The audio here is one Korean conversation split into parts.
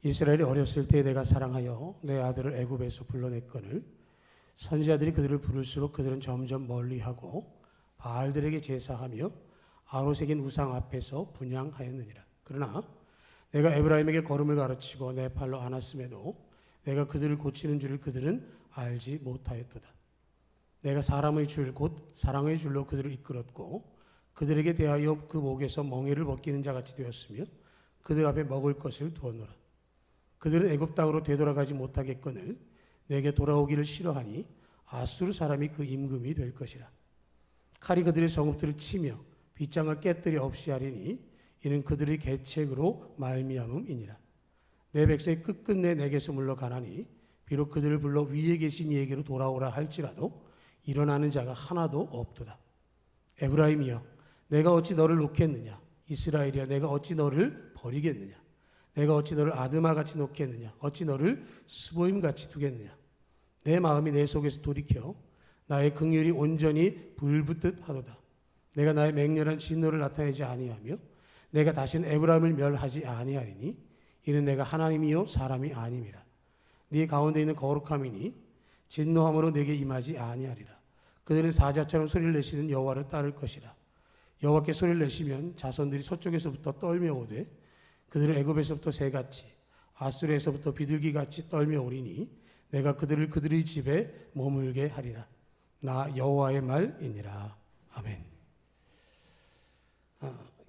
이스라엘이 어렸을 때 내가 사랑하여 내 아들을 애굽에서 불러냈거늘 선지자들이 그들을 부를수록 그들은 점점 멀리하고 바알들에게 제사하며 아로새긴 우상 앞에서 분향하였느니라. 그러나 내가 에브라임에게 걸음을 가르치고 내 팔로 안았음에도 내가 그들을 고치는 줄을 그들은 알지 못하였도다. 내가 사람의 줄 곧 사랑의 줄로 그들을 이끌었고 그들에게 대하여 그 목에서 멍에를 벗기는 자같이 되었으며 그들 앞에 먹을 것을 두었노라. 그들은 애굽 땅으로 되돌아가지 못하겠거늘 내게 돌아오기를 싫어하니 아수르 사람이 그 임금이 될 것이라. 칼이 그들의 성읍들을 치며 빗장을 깨뜨려 없이 하리니 이는 그들의 계책으로 말미암음이니라. 내 백성이 끝끝내 내게서 물러가나니 비록 그들을 불러 위에 계신 이에게로 돌아오라 할지라도 일어나는 자가 하나도 없도다. 에브라임이여 내가 어찌 너를 놓겠느냐. 이스라엘이여 내가 어찌 너를 버리겠느냐. 내가 어찌 너를 아드마같이 놓겠느냐. 어찌 너를 스보임같이 두겠느냐. 내 마음이 내 속에서 돌이켜 나의 긍휼이 온전히 불붙듯 하도다. 내가 나의 맹렬한 진노를 나타내지 아니하며 내가 다시는 에브라임을 멸하지 아니하리니 이는 내가 하나님이요 사람이 아님이라. 네 가운데 있는 거룩함이니 진노함으로 내게 임하지 아니하리라. 그들은 사자처럼 소리를 내시는 여호와를 따를 것이라. 여호와께 소리를 내시면 자손들이 서쪽에서부터 떨며 오되 그들은 애굽에서부터 새같이 아수르에서부터 비둘기같이 떨며 오리니 내가 그들을 그들의 집에 머물게 하리라. 나 여호와의 말이니라. 아멘.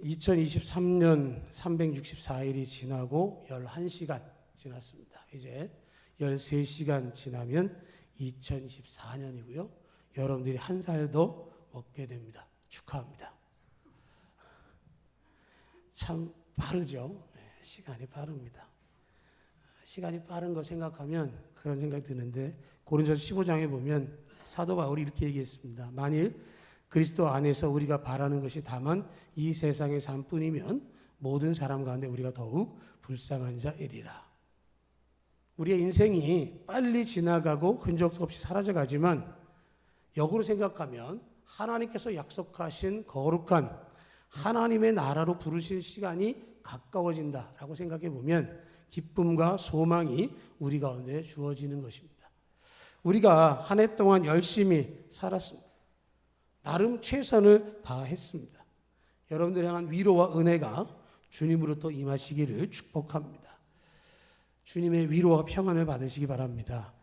2023년 364일이 지나고 11시간 지났습니다. 이제 13시간 지나면 2024년이고요. 여러분들이 한 살 더 먹게 됩니다. 축하합니다. 참 빠르죠. 시간이 빠릅니다. 시간이 빠른 거 생각하면 그런 생각이 드는데 고린도서 15장에 보면 사도 바울이 이렇게 얘기했습니다. 만일 그리스도 안에서 우리가 바라는 것이 다만 이 세상의 삶뿐이면 모든 사람 가운데 우리가 더욱 불쌍한 자이리라. 우리의 인생이 빨리 지나가고 흔적도 없이 사라져가지만 역으로 생각하면 하나님께서 약속하신 거룩한 하나님의 나라로 부르신 시간이 가까워진다라고 생각해 보면 기쁨과 소망이 우리 가운데 주어지는 것입니다. 우리가 한 해 동안 열심히 살았습니다. 나름 최선을 다했습니다. 여러분들을 향한 위로와 은혜가 주님으로부터 임하시기를 축복합니다. 주님의 위로와 평안을 받으시기 바랍니다.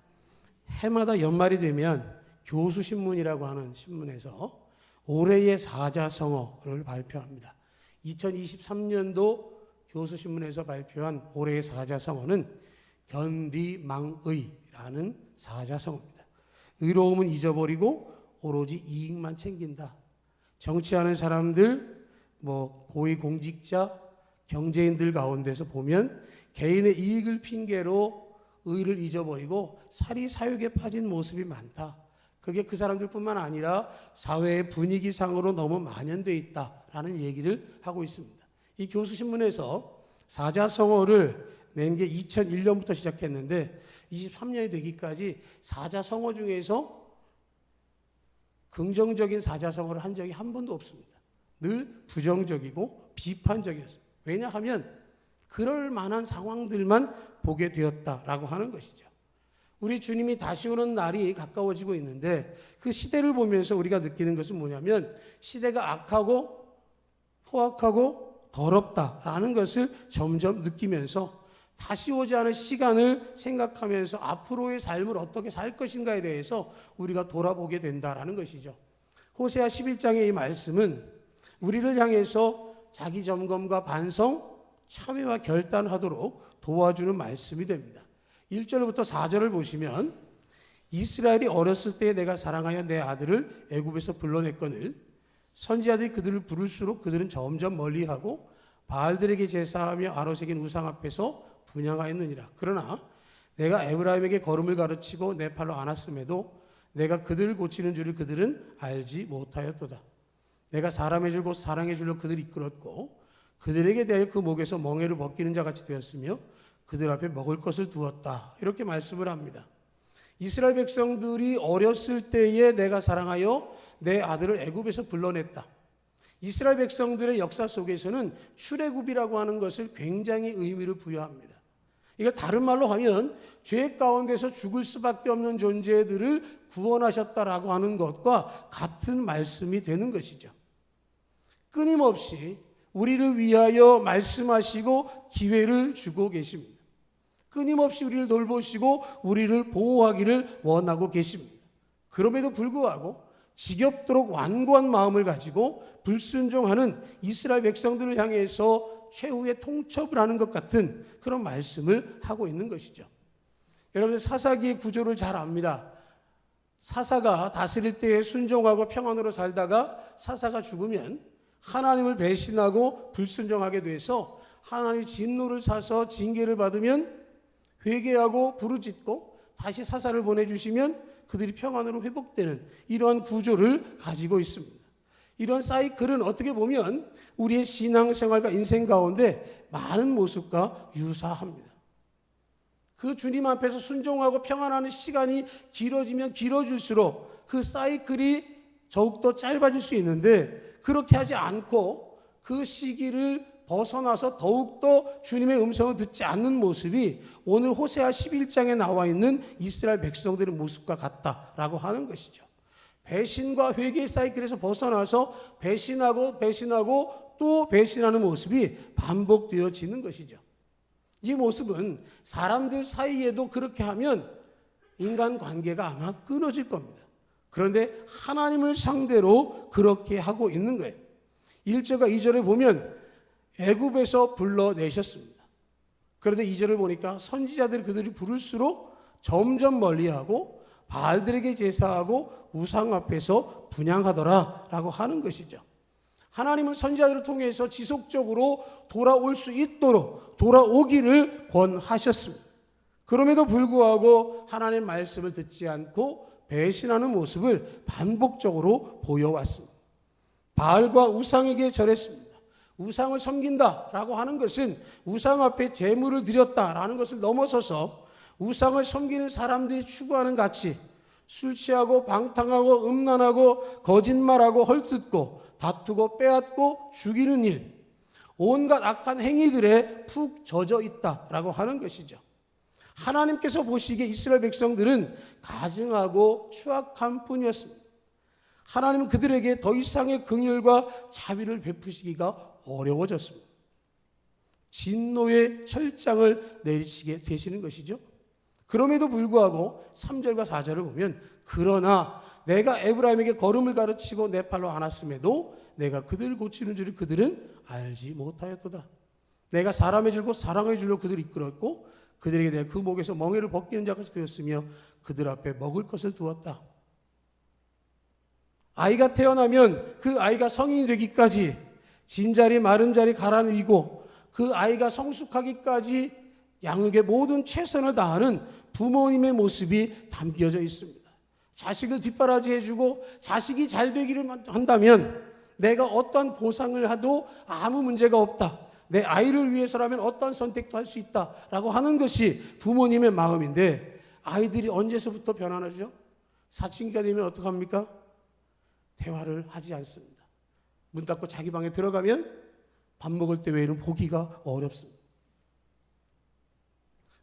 해마다 연말이 되면 교수신문이라고 하는 신문에서 올해의 사자성어를 발표합니다. 2023년도 교수신문에서 발표한 올해의 사자성어는 견비망의라는 사자성어입니다. 의로움은 잊어버리고 오로지 이익만 챙긴다. 정치하는 사람들, 고위공직자, 경제인들 가운데서 보면 개인의 이익을 핑계로 의를 잊어버리고 사리사욕에 빠진 모습이 많다. 그게 그 사람들뿐만 아니라 사회의 분위기상으로 너무 만연되어 있다라는 얘기를 하고 있습니다. 이 교수신문에서 사자성어를 낸 게 2001년부터 시작했는데 23년이 되기까지 사자성어 중에서 긍정적인 사자성어를 한 적이 한 번도 없습니다. 늘 부정적이고 비판적이었습니다. 왜냐하면 그럴 만한 상황들만 보게 되었다라고 하는 것이죠. 우리 주님이 다시 오는 날이 가까워지고 있는데 그 시대를 보면서 우리가 느끼는 것은 뭐냐면 시대가 악하고 포악하고 더럽다라는 것을 점점 느끼면서 다시 오지 않을 시간을 생각하면서 앞으로의 삶을 어떻게 살 것인가에 대해서 우리가 돌아보게 된다라는 것이죠. 호세아 11장의 이 말씀은 우리를 향해서 자기 점검과 반성, 참회와 결단하도록 도와주는 말씀이 됩니다. 1절부터 4절을 보시면 이스라엘이 어렸을 때 내가 사랑하여 내 아들을 애굽에서 불러냈거늘 선지자들이 그들을 부를수록 그들은 점점 멀리하고 바알들에게 제사하며 아로새긴 우상 앞에서 분향하였느니라. 그러나 내가 에브라임에게 걸음을 가르치고 내 팔로 안았음에도 내가 그들을 고치는 줄을 그들은 알지 못하였도다. 내가 사람의 줄 곧 사랑의 줄로 그들을 이끌었고 그들에게 대하여 그 목에서 멍에를 벗기는 자같이 되었으며 그들 앞에 먹을 것을 두었다. 이렇게 말씀을 합니다. 이스라엘 백성들이 어렸을 때에 내가 사랑하여 내 아들을 애굽에서 불러냈다. 이스라엘 백성들의 역사 속에서는 출애굽이라고 하는 것을 굉장히 의미를 부여합니다. 이거 다른 말로 하면 죄 가운데서 죽을 수밖에 없는 존재들을 구원하셨다라고 하는 것과 같은 말씀이 되는 것이죠. 끊임없이 우리를 위하여 말씀하시고 기회를 주고 계십니다. 끊임없이 우리를 돌보시고 우리를 보호하기를 원하고 계십니다. 그럼에도 불구하고 지겹도록 완고한 마음을 가지고 불순종하는 이스라엘 백성들을 향해서 최후의 통첩을 하는 것 같은 그런 말씀을 하고 있는 것이죠. 여러분, 사사기의 구조를 잘 압니다. 사사가 다스릴 때에 순종하고 평안으로 살다가 사사가 죽으면 하나님을 배신하고 불순종하게 돼서 하나님이 진노를 사서 징계를 받으면 회개하고 부르짖고 다시 사사를 보내주시면 그들이 평안으로 회복되는 이러한 구조를 가지고 있습니다. 이런 사이클은 어떻게 보면 우리의 신앙생활과 인생 가운데 많은 모습과 유사합니다. 그 주님 앞에서 순종하고 평안하는 시간이 길어지면 길어질수록 그 사이클이 더욱더 짧아질 수 있는데, 그렇게 하지 않고 그 시기를 벗어나서 더욱더 주님의 음성을 듣지 않는 모습이 오늘 호세아 11장에 나와 있는 이스라엘 백성들의 모습과 같다라고 하는 것이죠. 배신과 회개의 사이클에서 벗어나서 배신하고 또 배신하는 모습이 반복되어지는 것이죠. 이 모습은 사람들 사이에도 그렇게 하면 인간관계가 아마 끊어질 겁니다. 그런데 하나님을 상대로 그렇게 하고 있는 거예요. 1절과 2절에 보면 애굽에서 불러내셨습니다. 그런데 2절을 보니까 선지자들이 그들이 부를수록 점점 멀리하고 바알들에게 제사하고 우상 앞에서 분향하더라 라고 하는 것이죠. 하나님은 선지자들을 통해서 지속적으로 돌아올 수 있도록 돌아오기를 권하셨습니다. 그럼에도 불구하고 하나님의 말씀을 듣지 않고 배신하는 모습을 반복적으로 보여왔습니다. 바알과 우상에게 절했습니다. 우상을 섬긴다라고 하는 것은 우상 앞에 제물을 드렸다라는 것을 넘어서서 우상을 섬기는 사람들이 추구하는 가치, 술 취하고 방탕하고 음란하고 거짓말하고 헐뜯고 다투고 빼앗고 죽이는 일, 온갖 악한 행위들에 푹 젖어 있다라고 하는 것이죠. 하나님께서 보시기에 이스라엘 백성들은 가증하고 추악한 뿐이었습니다. 하나님은 그들에게 더 이상의 긍휼과 자비를 베푸시기가 어려워졌습니다. 진노의 철장을 내리시게 되시는 것이죠. 그럼에도 불구하고 3절과 4절을 보면 그러나 내가 에브라임에게 걸음을 가르치고 내 팔로 안았음에도 내가 그들을 고치는 줄을 그들은 알지 못하였도다. 내가 사람의 줄고 사랑의 줄로 그들을 이끌었고 그들에게 내가 그 목에서 멍에를 벗기는 자같이 되었으며 그들 앞에 먹을 것을 두었다. 아이가 태어나면 그 아이가 성인이 되기까지 진자리 마른 자리 갈아누이고 그 아이가 성숙하기까지 양육의 모든 최선을 다하는 부모님의 모습이 담겨져 있습니다. 자식을 뒷바라지해주고 자식이 잘 되기를 한다면 내가 어떤 고상을 하도 아무 문제가 없다. 내 아이를 위해서라면 어떤 선택도 할 수 있다라고 하는 것이 부모님의 마음인데 아이들이 언제서부터 변하죠? 사춘기가 되면 어떡합니까? 대화를 하지 않습니다. 문 닫고 자기 방에 들어가면 밥 먹을 때 외에는 보기가 어렵습니다.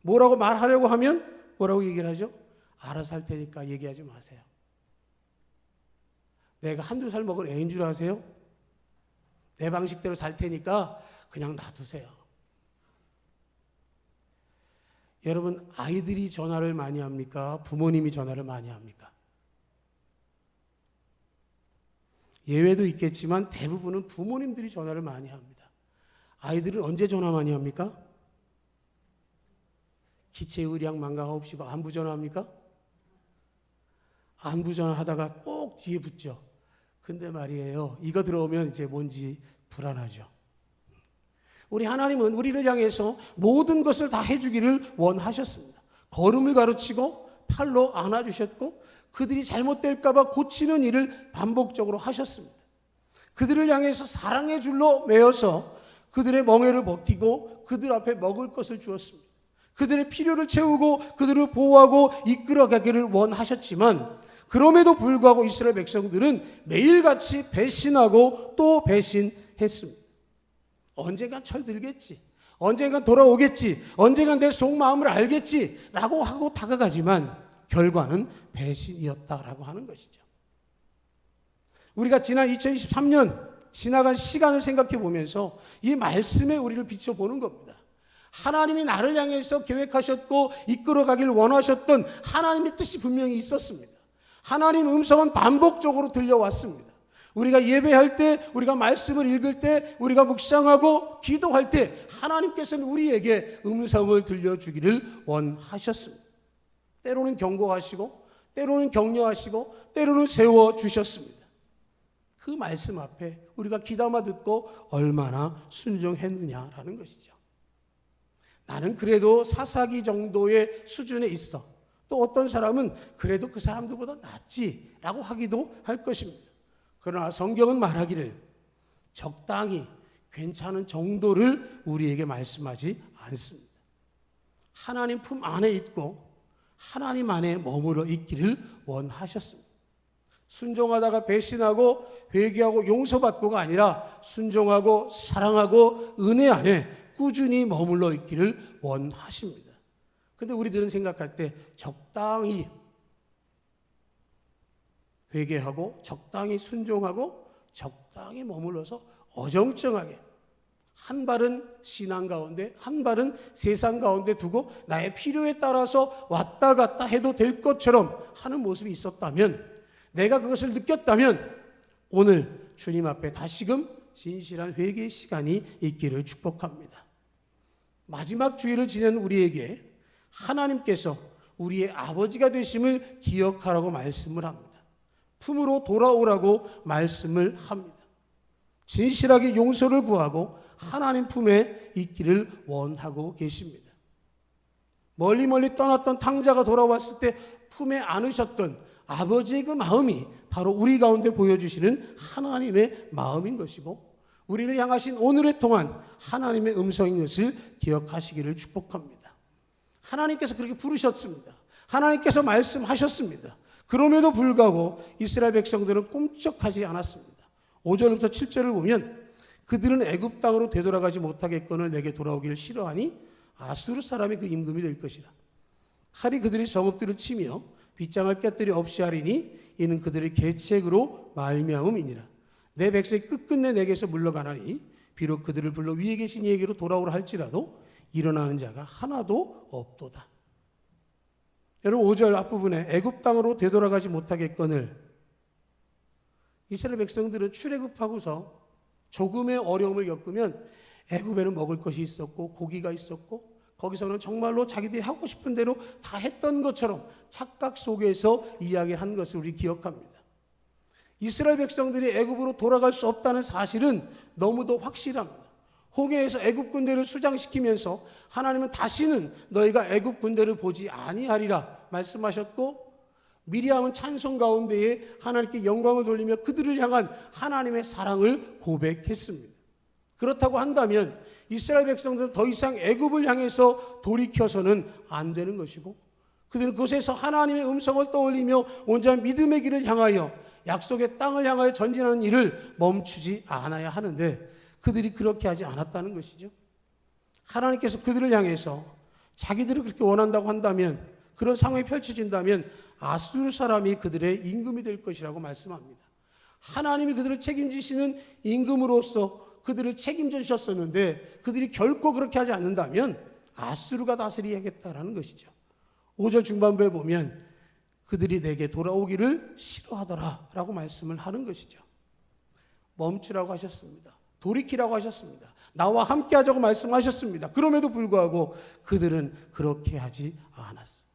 뭐라고 말하려고 하면 뭐라고 얘기를 하죠? 알아서 할 테니까 얘기하지 마세요. 내가 한두 살 먹은 애인 줄 아세요? 내 방식대로 살 테니까 그냥 놔두세요. 여러분, 아이들이 전화를 많이 합니까? 부모님이 전화를 많이 합니까? 예외도 있겠지만 대부분은 부모님들이 전화를 많이 합니다. 아이들은 언제 전화 많이 합니까? 기체의량 망각 없이 안부 전화합니까? 안부 전화하다가 꼭 뒤에 붙죠. 근데 말이에요, 이거 들어오면 이제 뭔지 불안하죠. 우리 하나님은 우리를 향해서 모든 것을 다 해주기를 원하셨습니다. 걸음을 가르치고 팔로 안아주셨고 그들이 잘못될까봐 고치는 일을 반복적으로 하셨습니다. 그들을 향해서 사랑의 줄로 매어서 그들의 멍에를 벗기고 그들 앞에 먹을 것을 주었습니다. 그들의 필요를 채우고 그들을 보호하고 이끌어가기를 원하셨지만 그럼에도 불구하고 이스라엘 백성들은 매일같이 배신하고 또 배신했습니다. 언젠가 철들겠지. 언젠간 돌아오겠지, 언젠간 내 속마음을 알겠지 라고 하고 다가가지만 결과는 배신이었다라고 하는 것이죠. 우리가 지난 2023년 지나간 시간을 생각해 보면서 이 말씀에 우리를 비춰보는 겁니다. 하나님이 나를 향해서 계획하셨고 이끌어가길 원하셨던 하나님의 뜻이 분명히 있었습니다. 하나님 음성은 반복적으로 들려왔습니다. 우리가 예배할 때, 우리가 말씀을 읽을 때, 우리가 묵상하고 기도할 때 하나님께서는 우리에게 음성을 들려주기를 원하셨습니다. 때로는 경고하시고 때로는 격려하시고 때로는 세워주셨습니다. 그 말씀 앞에 우리가 귀담아 듣고 얼마나 순종했느냐라는 것이죠. 나는 그래도 사사기 정도의 수준에 있어. 또 어떤 사람은 그래도 그 사람들보다 낫지라고 하기도 할 것입니다. 그러나 성경은 말하기를 적당히 괜찮은 정도를 우리에게 말씀하지 않습니다. 하나님 품 안에 있고 하나님 안에 머물러 있기를 원하셨습니다. 순종하다가 배신하고 회개하고 용서받고가 아니라 순종하고 사랑하고 은혜 안에 꾸준히 머물러 있기를 원하십니다. 그런데 우리들은 생각할 때 적당히 회개하고 적당히 순종하고 적당히 머물러서 어정쩡하게 한 발은 신앙 가운데 한 발은 세상 가운데 두고 나의 필요에 따라서 왔다 갔다 해도 될 것처럼 하는 모습이 있었다면, 내가 그것을 느꼈다면 오늘 주님 앞에 다시금 진실한 회개의 시간이 있기를 축복합니다. 마지막 주일을 지내는 우리에게 하나님께서 우리의 아버지가 되심을 기억하라고 말씀을 합니다. 품으로 돌아오라고 말씀을 합니다. 진실하게 용서를 구하고 하나님 품에 있기를 원하고 계십니다. 멀리 떠났던 탕자가 돌아왔을 때 품에 안으셨던 아버지의 그 마음이 바로 우리 가운데 보여주시는 하나님의 마음인 것이고, 우리를 향하신 오늘의 동안 하나님의 음성인 것을 기억하시기를 축복합니다. 하나님께서 그렇게 부르셨습니다. 하나님께서 말씀하셨습니다. 그럼에도 불구하고 이스라엘 백성들은 꿈쩍하지 않았습니다. 5절부터 7절을 보면 그들은 애굽 땅으로 되돌아가지 못하겠거늘 내게 돌아오기를 싫어하니 아수르 사람이 그 임금이 될 것이라. 칼이 그들의 성읍들을 치며 빗장을 깨뜨려 없이 하리니 이는 그들의 계책으로 말미암음이니라. 내 백성이 끝끝내 내게서 물러가나니 비록 그들을 불러 위에 계신 이에게로 돌아오라 할지라도 일어나는 자가 하나도 없도다. 여러분 5절 앞부분에 애굽 땅으로 되돌아가지 못하겠거늘, 이스라엘 백성들은 출애굽하고서 조금의 어려움을 겪으면 애굽에는 먹을 것이 있었고 고기가 있었고 거기서는 정말로 자기들이 하고 싶은 대로 다 했던 것처럼 착각 속에서 이야기를 한 것을 우리 기억합니다. 이스라엘 백성들이 애굽으로 돌아갈 수 없다는 사실은 너무도 확실합니다. 홍해에서 애굽 군대를 수장시키면서 하나님은 다시는 너희가 애굽 군대를 보지 아니하리라 말씀하셨고, 미리암은 찬송 가운데에 하나님께 영광을 돌리며 그들을 향한 하나님의 사랑을 고백했습니다. 그렇다고 한다면 이스라엘 백성들은 더 이상 애굽을 향해서 돌이켜서는 안 되는 것이고, 그들은 그곳에서 하나님의 음성을 떠올리며 온전한 믿음의 길을 향하여 약속의 땅을 향하여 전진하는 일을 멈추지 않아야 하는데 그들이 그렇게 하지 않았다는 것이죠. 하나님께서 그들을 향해서 자기들이 그렇게 원한다고 한다면, 그런 상황이 펼쳐진다면 아수르 사람이 그들의 임금이 될 것이라고 말씀합니다. 하나님이 그들을 책임지시는 임금으로서 그들을 책임져 주셨었는데 그들이 결코 그렇게 하지 않는다면 아수르가 다스리겠다라는 것이죠. 5절 중반부에 보면 그들이 내게 돌아오기를 싫어하더라 라고 말씀을 하는 것이죠. 멈추라고 하셨습니다. 돌이키라고 하셨습니다. 나와 함께 하자고 말씀하셨습니다. 그럼에도 불구하고 그들은 그렇게 하지 않았습니다.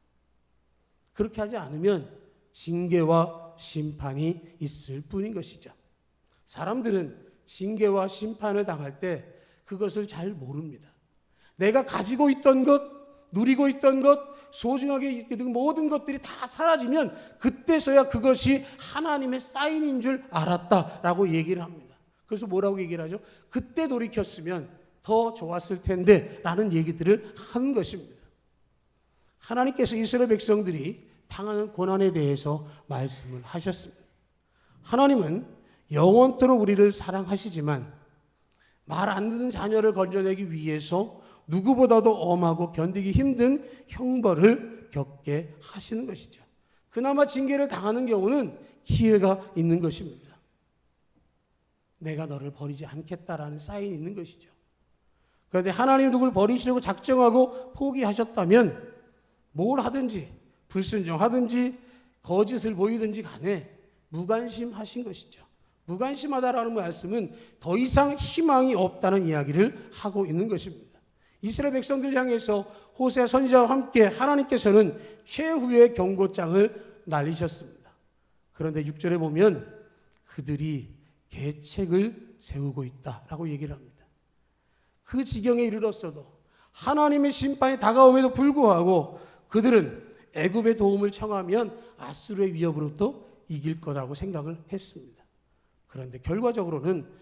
그렇게 하지 않으면 징계와 심판이 있을 뿐인 것이죠. 사람들은 징계와 심판을 당할 때 그것을 잘 모릅니다. 내가 가지고 있던 것, 누리고 있던 것, 소중하게 있던 모든 것들이 다 사라지면 그때서야 그것이 하나님의 사인인 줄 알았다라고 얘기를 합니다. 그래서 뭐라고 얘기를 하죠? 그때 돌이켰으면 더 좋았을 텐데 라는 얘기들을 하는 것입니다. 하나님께서 이스라엘 백성들이 당하는 고난에 대해서 말씀을 하셨습니다. 하나님은 영원토록 우리를 사랑하시지만 말 안 듣는 자녀를 건져내기 위해서 누구보다도 엄하고 견디기 힘든 형벌을 겪게 하시는 것이죠. 그나마 징계를 당하는 경우는 기회가 있는 것입니다. 내가 너를 버리지 않겠다라는 사인이 있는 것이죠. 그런데 하나님 누구를 버리시려고 작정하고 포기하셨다면 뭘 하든지 불순종하든지 거짓을 보이든지 간에 무관심하신 것이죠. 무관심하다라는 말씀은 더 이상 희망이 없다는 이야기를 하고 있는 것입니다. 이스라엘 백성들 향해서 호세 선지자와 함께 하나님께서는 최후의 경고장을 날리셨습니다. 그런데 6절에 보면 그들이 계책을 세우고 있다라고 얘기를 합니다. 그 지경에 이르렀어도 하나님의 심판이 다가옴에도 불구하고 그들은 애굽의 도움을 청하면 아수르의 위협으로부터 이길 거라고 생각을 했습니다. 그런데 결과적으로는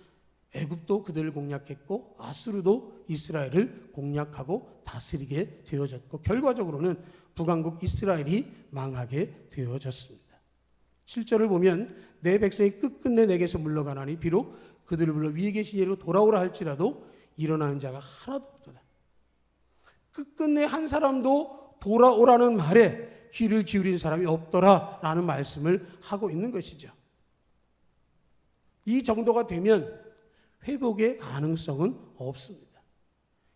애굽도 그들을 공략했고 아수르도 이스라엘을 공략하고 다스리게 되어졌고 결과적으로는 북왕국 이스라엘이 망하게 되어졌습니다. 7절을 보면 내 백성이 끝끝내 내게서 물러가나니 비록 그들을 불러 위에 계신 이로 돌아오라 할지라도 일어나는 자가 하나도 없도다. 끝끝내 한 사람도 돌아오라는 말에 귀를 기울인 사람이 없더라라는 말씀을 하고 있는 것이죠. 이 정도가 되면 회복의 가능성은 없습니다.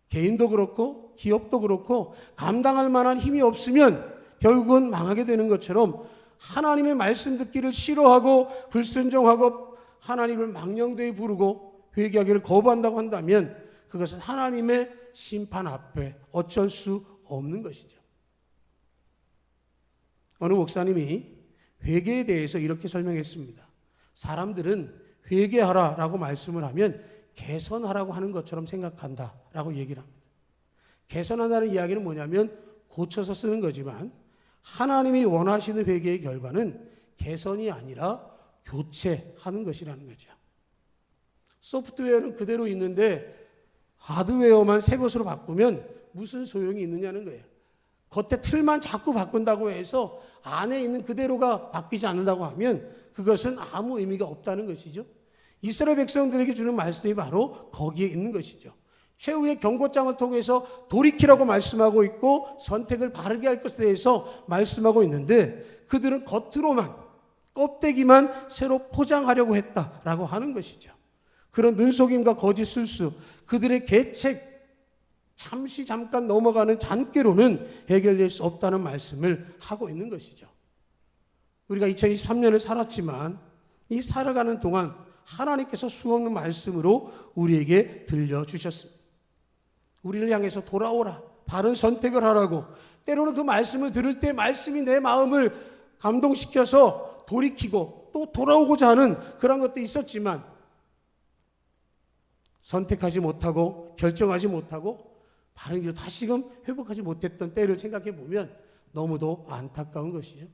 개인도 그렇고 기업도 그렇고 감당할 만한 힘이 없으면 결국은 망하게 되는 것처럼 하나님의 말씀 듣기를 싫어하고 불순종하고 하나님을 망령되이 부르고 회개하기를 거부한다고 한다면 그것은 하나님의 심판 앞에 어쩔 수 없는 것이죠. 어느 목사님이 회개에 대해서 이렇게 설명했습니다. 사람들은 회개하라라고 말씀을 하면 개선하라고 하는 것처럼 생각한다라고 얘기를 합니다. 개선한다는 이야기는 뭐냐면 고쳐서 쓰는 거지만 하나님이 원하시는 회개의 결과는 개선이 아니라 교체하는 것이라는 거죠. 소프트웨어는 그대로 있는데 하드웨어만 새 것으로 바꾸면 무슨 소용이 있느냐는 거예요. 겉에 틀만 자꾸 바꾼다고 해서 안에 있는 그대로가 바뀌지 않는다고 하면 그것은 아무 의미가 없다는 것이죠. 이스라엘 백성들에게 주는 말씀이 바로 거기에 있는 것이죠. 최후의 경고장을 통해서 돌이키라고 말씀하고 있고 선택을 바르게 할 것에 대해서 말씀하고 있는데 그들은 겉으로만 껍데기만 새로 포장하려고 했다라고 하는 것이죠. 그런 눈속임과 거짓 술수, 그들의 계책, 잠깐 넘어가는 잔꾀로는 해결될 수 없다는 말씀을 하고 있는 것이죠. 우리가 2023년을 살았지만 이 살아가는 동안 하나님께서 수없는 말씀으로 우리에게 들려주셨습니다. 우리를 향해서 돌아오라, 바른 선택을 하라고, 때로는 그 말씀을 들을 때 말씀이 내 마음을 감동시켜서 돌이키고 또 돌아오고자 하는 그런 것도 있었지만 선택하지 못하고 결정하지 못하고 바른 길로 다시금 회복하지 못했던 때를 생각해 보면 너무도 안타까운 것이죠.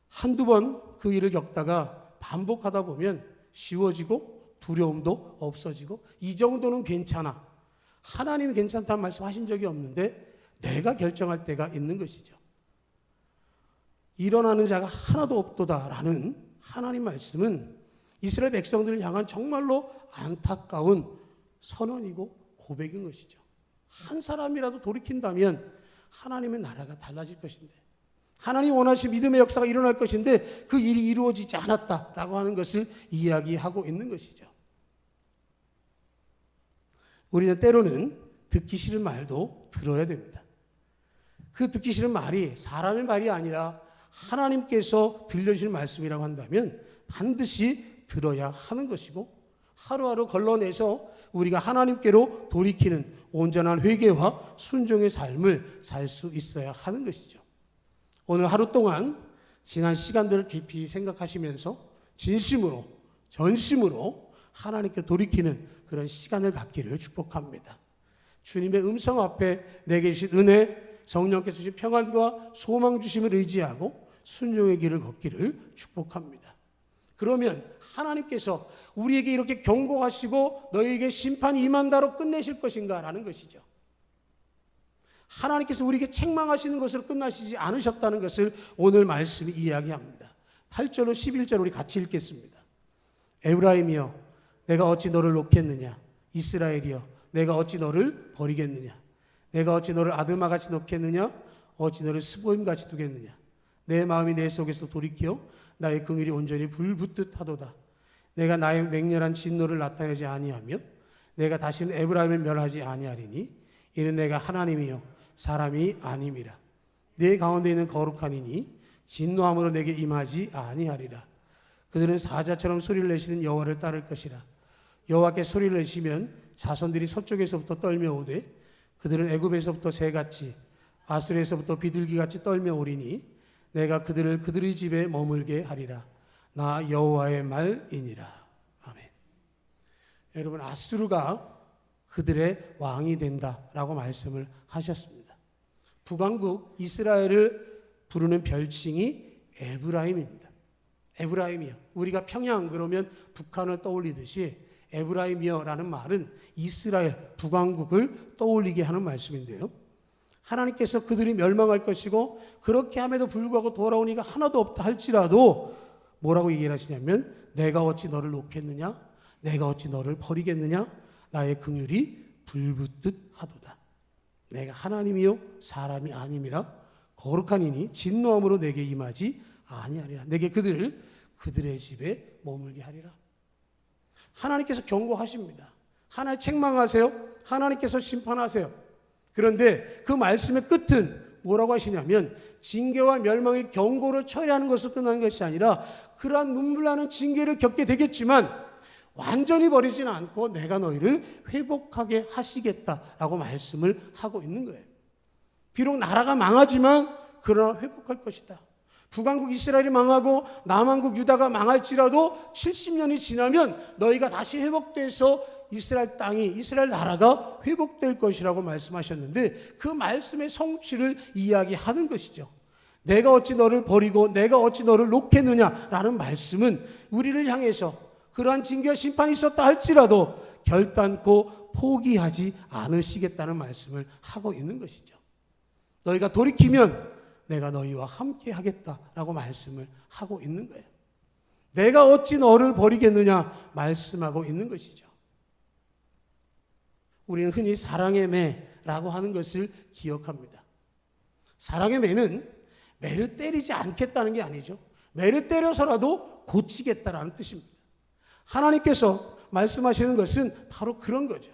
한두 번 그 일을 겪다가 반복하다 보면 쉬워지고 두려움도 없어지고 이 정도는 괜찮아. 하나님이 괜찮다는 말씀하신 적이 없는데 내가 결정할 때가 있는 것이죠. 일어나는 자가 하나도 없도다라는 하나님 말씀은 이스라엘 백성들을 향한 정말로 안타까운 선언이고 고백인 것이죠. 한 사람이라도 돌이킨다면 하나님의 나라가 달라질 것인데 하나님 원하신 믿음의 역사가 일어날 것인데 그 일이 이루어지지 않았다라고 하는 것을 이야기하고 있는 것이죠. 우리는 때로는 듣기 싫은 말도 들어야 됩니다. 그 듣기 싫은 말이 사람의 말이 아니라 하나님께서 들려주시는 말씀이라고 한다면 반드시 들어야 하는 것이고 하루하루 걸러내서 우리가 하나님께로 돌이키는 온전한 회개와 순종의 삶을 살 수 있어야 하는 것이죠. 오늘 하루 동안 지난 시간들을 깊이 생각하시면서 진심으로 전심으로 하나님께 돌이키는 그런 시간을 갖기를 축복합니다. 주님의 음성 앞에 내게 주신 은혜, 성령께서 주신 평안과 소망 주심을 의지하고 순종의 길을 걷기를 축복합니다. 그러면 하나님께서 우리에게 이렇게 경고하시고 너희에게 심판이 임한다로 끝내실 것인가 라는 것이죠. 하나님께서 우리에게 책망하시는 것으로 끝나시지 않으셨다는 것을 오늘 말씀이 이야기합니다. 8절로 11절 우리 같이 읽겠습니다. 에브라임이여 내가 어찌 너를 놓겠느냐, 이스라엘이여 내가 어찌 너를 버리겠느냐? 내가 어찌 너를 아드마같이 놓겠느냐? 어찌 너를 스보임같이 두겠느냐? 내 마음이 내 속에서 돌이켜 나의 긍휼이 온전히 불붙듯 하도다. 내가 나의 맹렬한 진노를 나타내지 아니하며 내가 다시는 에브라임을 멸하지 아니하리니 이는 내가 하나님이요 사람이 아님이라. 내 가운데 있는 거룩하니니 진노함으로 내게 임하지 아니하리라. 그들은 사자처럼 소리를 내시는 여호와를 따를 것이라. 여호와께 소리를 내시면 자손들이 서쪽에서부터 떨며 오되 그들은 애굽에서부터 새같이 아수르에서부터 비둘기같이 떨며 오리니 내가 그들을 그들의 집에 머물게 하리라. 나 여호와의 말이니라. 아멘. 여러분, 아수르가 그들의 왕이 된다라고 말씀을 하셨습니다. 북왕국 이스라엘을 부르는 별칭이 에브라임입니다. 에브라임이요. 우리가 평양 그러면 북한을 떠올리듯이 에브라임이여라는 말은 이스라엘 북왕국을 떠올리게 하는 말씀인데요. 하나님께서 그들이 멸망할 것이고 그렇게 함에도 불구하고 돌아온 이가 하나도 없다 할지라도 뭐라고 얘기를 하시냐면 내가 어찌 너를 놓겠느냐? 내가 어찌 너를 버리겠느냐? 나의 긍휼이 불붙듯 하도다. 내가 하나님이요 사람이 아님이라. 거룩하니니 진노함으로 내게 임하지 아니하리라. 내게 그들의 집에 머물게 하리라. 하나님께서 경고하십니다. 하나님 책망하세요. 하나님께서 심판하세요. 그런데 그 말씀의 끝은 뭐라고 하시냐면 징계와 멸망의 경고를 처리하는 것으로 끝나는 것이 아니라 그러한 눈물 나는 징계를 겪게 되겠지만 완전히 버리지는 않고 내가 너희를 회복하게 하시겠다라고 말씀을 하고 있는 거예요. 비록 나라가 망하지만 그러나 회복할 것이다. 북왕국 이스라엘이 망하고 남왕국 유다가 망할지라도 70년이 지나면 너희가 다시 회복돼서 이스라엘 땅이 이스라엘 나라가 회복될 것이라고 말씀하셨는데 그 말씀의 성취를 이야기하는 것이죠. 내가 어찌 너를 버리고 내가 어찌 너를 놓겠느냐라는 말씀은 우리를 향해서 그러한 징계와 심판이 있었다 할지라도 결단코 포기하지 않으시겠다는 말씀을 하고 있는 것이죠. 너희가 돌이키면 내가 너희와 함께 하겠다라고 말씀을 하고 있는 거예요. 내가 어찌 너를 버리겠느냐 말씀하고 있는 것이죠. 우리는 흔히 사랑의 매라고 하는 것을 기억합니다. 사랑의 매는 매를 때리지 않겠다는 게 아니죠. 매를 때려서라도 고치겠다라는 뜻입니다. 하나님께서 말씀하시는 것은 바로 그런 거죠.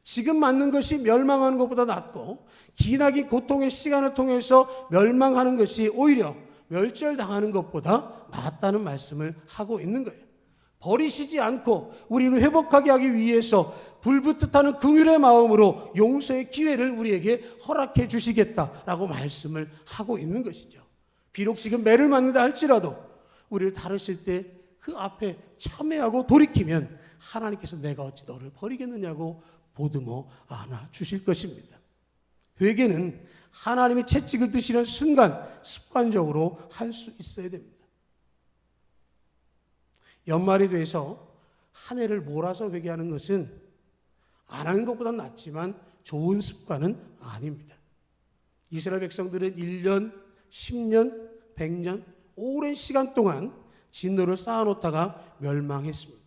지금 맞는 것이 멸망하는 것보다 낫고 기나긴 고통의 시간을 통해서 멸망하는 것이 오히려 멸절당하는 것보다 낫다는 말씀을 하고 있는 거예요. 버리시지 않고 우리를 회복하게 하기 위해서 불붙듯하는 긍휼의 마음으로 용서의 기회를 우리에게 허락해 주시겠다라고 말씀을 하고 있는 것이죠. 비록 지금 매를 맞는다 할지라도 우리를 다루실 때 그 앞에 참회하고 돌이키면 하나님께서 내가 어찌 너를 버리겠느냐고 보듬어 안아 주실 것입니다. 회개는 하나님의 채찍을 드시는 순간 습관적으로 할 수 있어야 됩니다. 연말이 돼서 한 해를 몰아서 회개하는 것은 안 하는 것보다는 낫지만 좋은 습관은 아닙니다. 이스라엘 백성들은 1년, 10년, 100년 오랜 시간 동안 진노를 쌓아놓다가 멸망했습니다.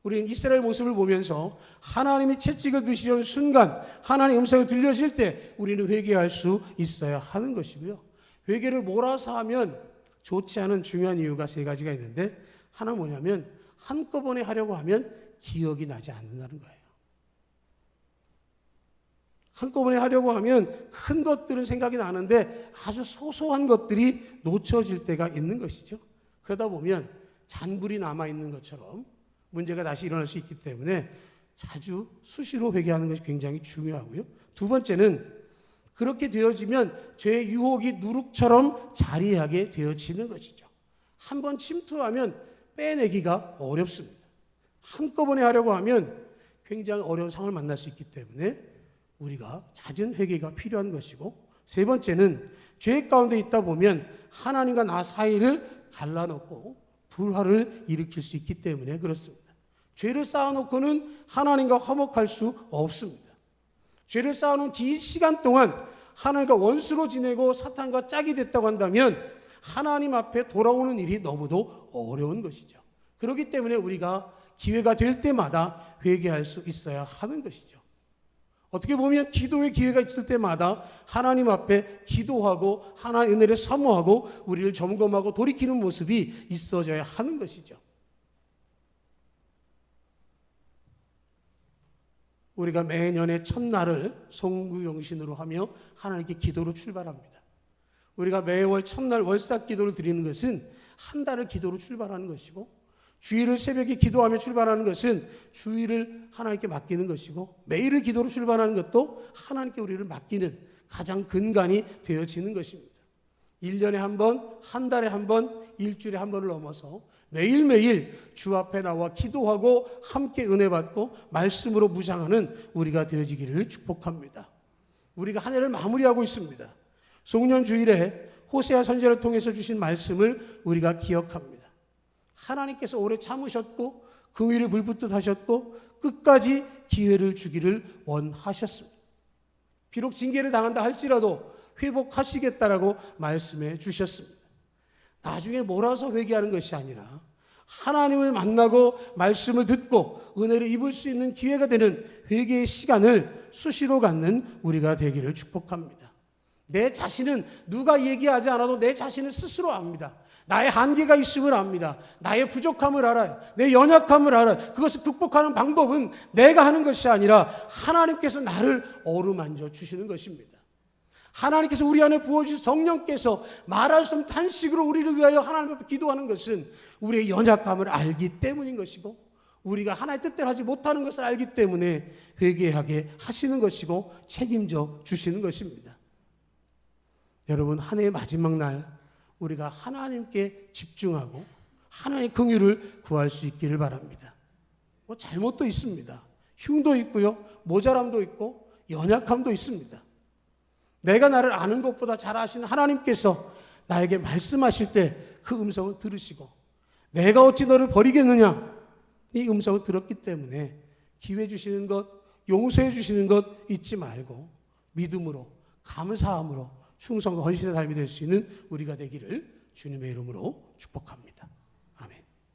우리는 이스라엘 모습을 보면서 하나님이 채찍을 드시려는 순간 하나님의 음성이 들려질 때 우리는 회개할 수 있어야 하는 것이고요. 회개를 몰아서 하면 좋지 않은 중요한 이유가 세 가지가 있는데 하나 뭐냐면 한꺼번에 하려고 하면 기억이 나지 않는다는 거예요. 한꺼번에 하려고 하면 큰 것들은 생각이 나는데 아주 소소한 것들이 놓쳐질 때가 있는 것이죠. 그러다 보면 잔불이 남아있는 것처럼 문제가 다시 일어날 수 있기 때문에 자주 수시로 회개하는 것이 굉장히 중요하고요. 두 번째는 그렇게 되어지면 죄의 유혹이 누룩처럼 자리하게 되어지는 것이죠. 한번 침투하면 빼내기가 어렵습니다. 한꺼번에 하려고 하면 굉장히 어려운 상황을 만날 수 있기 때문에 우리가 잦은 회개가 필요한 것이고 세 번째는 죄 가운데 있다 보면 하나님과 나 사이를 갈라놓고 불화를 일으킬 수 있기 때문에 그렇습니다. 죄를 쌓아놓고는 하나님과 화목할 수 없습니다. 죄를 쌓아놓은 긴 시간 동안 하나님과 원수로 지내고 사탄과 짝이 됐다고 한다면 하나님 앞에 돌아오는 일이 너무도 어려운 것이죠. 그렇기 때문에 우리가 기회가 될 때마다 회개할 수 있어야 하는 것이죠. 어떻게 보면 기도의 기회가 있을 때마다 하나님 앞에 기도하고 하나님의 은혜를 사모하고 우리를 점검하고 돌이키는 모습이 있어져야 하는 것이죠. 우리가 매년의 첫날을 송구영신으로 하며 하나님께 기도로 출발합니다. 우리가 매월 첫날 월삭 기도를 드리는 것은 한 달을 기도로 출발하는 것이고, 주일을 새벽에 기도하며 출발하는 것은 주일을 하나님께 맡기는 것이고, 매일을 기도로 출발하는 것도 하나님께 우리를 맡기는 가장 근간이 되어지는 것입니다. 1년에 한 번, 한 달에 한 번, 일주일에 한 번을 넘어서 매일매일 주 앞에 나와 기도하고 함께 은혜 받고 말씀으로 무장하는 우리가 되어지기를 축복합니다. 우리가 한 해를 마무리하고 있습니다. 송년 주일에 호세아 선지자를 통해서 주신 말씀을 우리가 기억합니다. 하나님께서 오래 참으셨고 그 일을 불붙듯 하셨고 끝까지 기회를 주기를 원하셨습니다. 비록 징계를 당한다 할지라도 회복하시겠다라고 말씀해 주셨습니다. 나중에 몰아서 회개하는 것이 아니라 하나님을 만나고 말씀을 듣고 은혜를 입을 수 있는 기회가 되는 회개의 시간을 수시로 갖는 우리가 되기를 축복합니다. 내 자신은 누가 얘기하지 않아도 내 자신은 스스로 압니다. 나의 한계가 있음을 압니다. 나의 부족함을 알아요. 내 연약함을 알아요. 그것을 극복하는 방법은 내가 하는 것이 아니라 하나님께서 나를 어루만져 주시는 것입니다. 하나님께서 우리 안에 부어주신 성령께서 말할 수 없는 탄식으로 우리를 위하여 하나님 앞에 기도하는 것은 우리의 연약함을 알기 때문인 것이고, 우리가 하나님의 뜻대로 하지 못하는 것을 알기 때문에 회개하게 하시는 것이고 책임져 주시는 것입니다. 여러분, 한 해의 마지막 날 우리가 하나님께 집중하고 하나님의 긍휼을 구할 수 있기를 바랍니다. 잘못도 있습니다. 흉도 있고요, 모자람도 있고 연약함도 있습니다. 내가 나를 아는 것보다 잘 아시는 하나님께서 나에게 말씀하실 때 그 음성을 들으시고, 내가 어찌 너를 버리겠느냐, 이 음성을 들었기 때문에 기회 주시는 것, 용서해 주시는 것 잊지 말고 믿음으로, 감사함으로 충성과 헌신의 삶이 될 수 있는 우리가 되기를 주님의 이름으로 축복합니다.